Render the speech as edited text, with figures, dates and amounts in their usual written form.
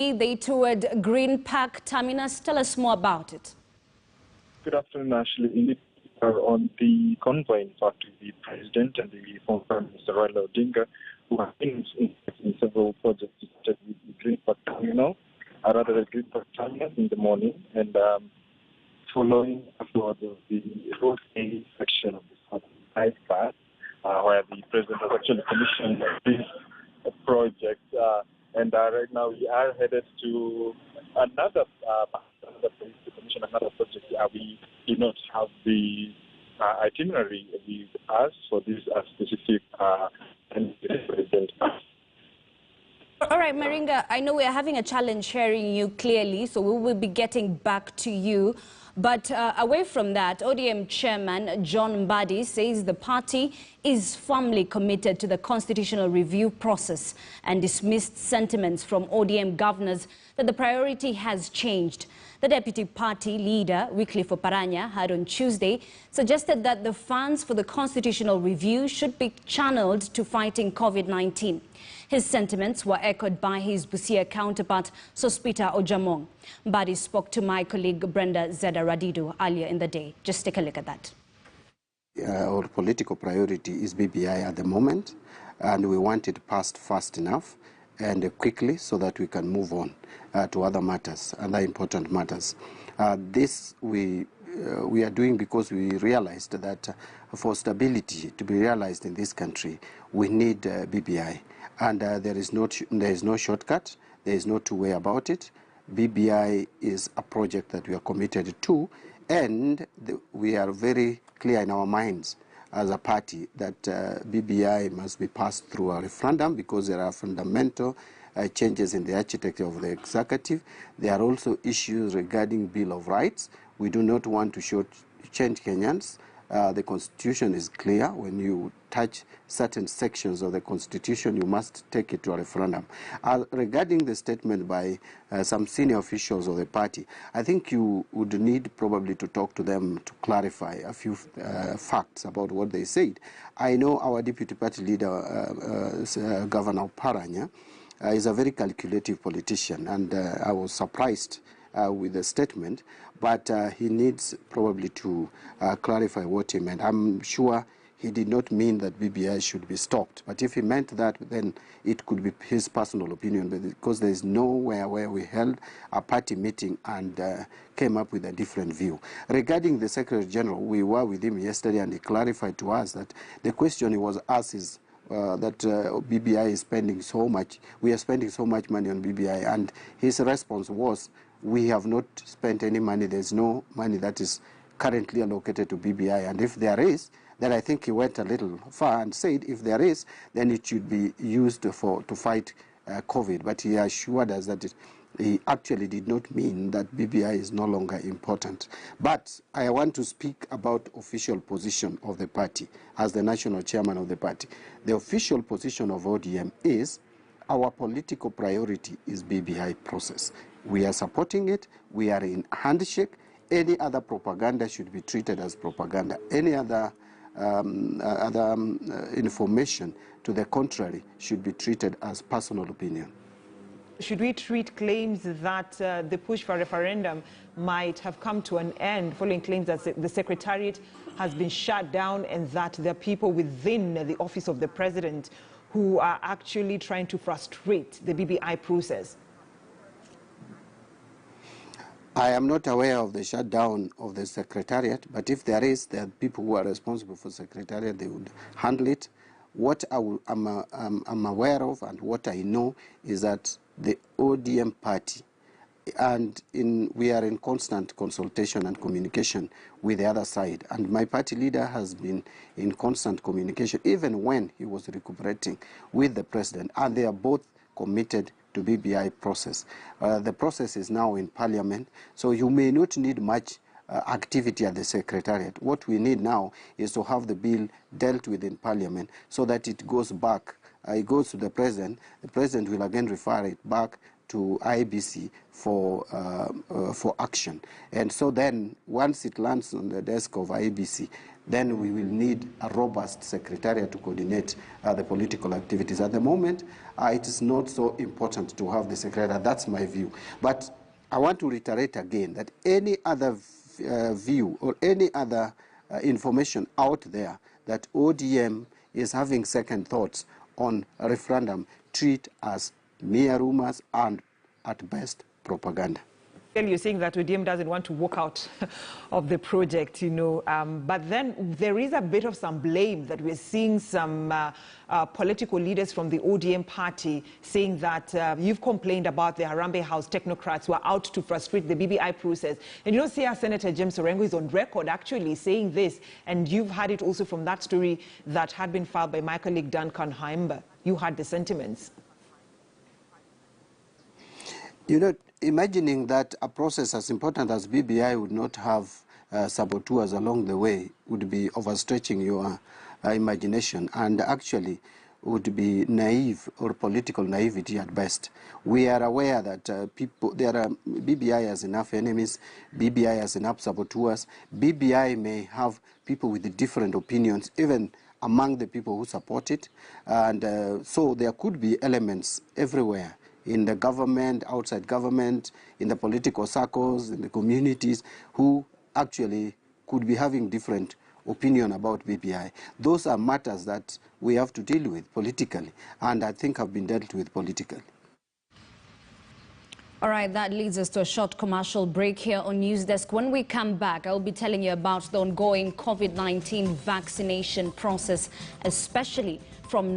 They toured Green Park Terminus. Tell us more about it. Good afternoon, Ashley. Indeed, we are on the convoy, in fact, with the President and the former Prime Minister Raila Odinga, who have been in several projects such as the Green Park Terminal, rather the Green Park Terminus in the morning, and following afterwards the road A section of the bypass, where the President has actually commissioned this project. And right now we are headed to another place to commission another project. We do not have the itinerary with us for this specific President. All right, Maringa, I know we are having a challenge hearing you clearly, so we will be getting back to you. But away from that, ODM Chairman John Mbadi says the party is firmly committed to the constitutional review process and dismissed sentiments from ODM governors that the priority has changed. The deputy party leader, Wycliffe Oparanya, had on Tuesday suggested that the funds for the constitutional review should be channeled to fighting COVID-19. His sentiments were echoed by his Busia counterpart, Sospita Ojaamong. Mbadi spoke to my colleague Brenda Zeda Radidu earlier in the day. Just take a look at that. Our political priority is BBI at the moment, and we want it passed fast enough and quickly so that we can move on to other matters, other important matters. This we are doing because we realized that for stability to be realized in this country, we need BBI. And there is no shortcut, there is no two-way about it. BBI is a project that we are committed to, and we are very clear in our minds as a party that BBI must be passed through a referendum because there are fundamental changes in the architecture of the executive. There are also issues regarding Bill of Rights. We do not want to change Kenyans. The Constitution is clear. When you touch certain sections of the Constitution, you must take it to a referendum. Regarding the statement by some senior officials of the party, I think you would need probably to talk to them to clarify a few facts about what they said. I know our deputy party leader, Governor Oparanya, is a very calculative politician, and I was surprised with the statement, but he needs probably to clarify what he meant. I'm sure he did not mean that BBI should be stopped, but if he meant that, then it could be his personal opinion, because there is nowhere where we held a party meeting and came up with a different view. Regarding the Secretary General, we were with him yesterday, and he clarified to us that the question he was asked is that BBI is spending so much, we are spending so much money on BBI, and his response was, we have not spent any money. There's no money that is currently allocated to BBI. And if there is, then I think he went a little far and said if there is, then it should be used to fight COVID. But he assured us that he actually did not mean that BBI is no longer important. But I want to speak about official position of the party as the national chairman of the party. The official position of ODM is our political priority is BBI process. We are supporting it. We are in handshake. Any other propaganda should be treated as propaganda. Any other information to the contrary should be treated as personal opinion. Should we treat claims that the push for a referendum might have come to an end following claims that the Secretariat has been shut down and that there are people within the office of the President who are actually trying to frustrate the BBI process? I am not aware of the shutdown of the Secretariat, but if there is, there are people who are responsible for Secretariat, they would handle it. What I'm aware of and what I know is that the ODM party, and we are in constant consultation and communication with the other side, and my party leader has been in constant communication, even when he was recuperating with the President, and they are both committed to BBI process. The process is now in Parliament, so you may not need much activity at the Secretariat. What we need now is to have the bill dealt with in Parliament so that it goes back, it goes to the President. The President will again refer it back to IBC for action. And so then, once it lands on the desk of IBC, then we will need a robust secretariat to coordinate the political activities. At the moment, it is not so important to have the secretariat. That's my view. But I want to reiterate again that any other view or any other information out there that ODM is having second thoughts on a referendum, treat as mere rumors and at best propaganda. You're saying that ODM doesn't want to walk out of the project, you know, but then there is a bit of some blame that we're seeing some political leaders from the ODM party saying that you've complained about the Harambee House technocrats who are out to frustrate the BBI process. And you know, Senator James Orengo is on record actually saying this, and you've heard it also from that story that had been filed by my colleague Duncan Haimba. You heard the sentiments. You know, imagining that a process as important as BBI would not have saboteurs along the way would be overstretching your imagination, and actually would be naive or political naivety at best. We are aware that BBI has enough enemies, BBI has enough saboteurs. BBI may have people with different opinions, even among the people who support it, and so there could be elements everywhere, in the government, outside government, in the political circles, in the communities, who actually could be having different opinion about BBI. Those are matters that we have to deal with politically, and I think have been dealt with politically. All right, that leads us to a short commercial break here on News Desk. When we come back, I'll be telling you about the ongoing COVID-19 vaccination process, especially from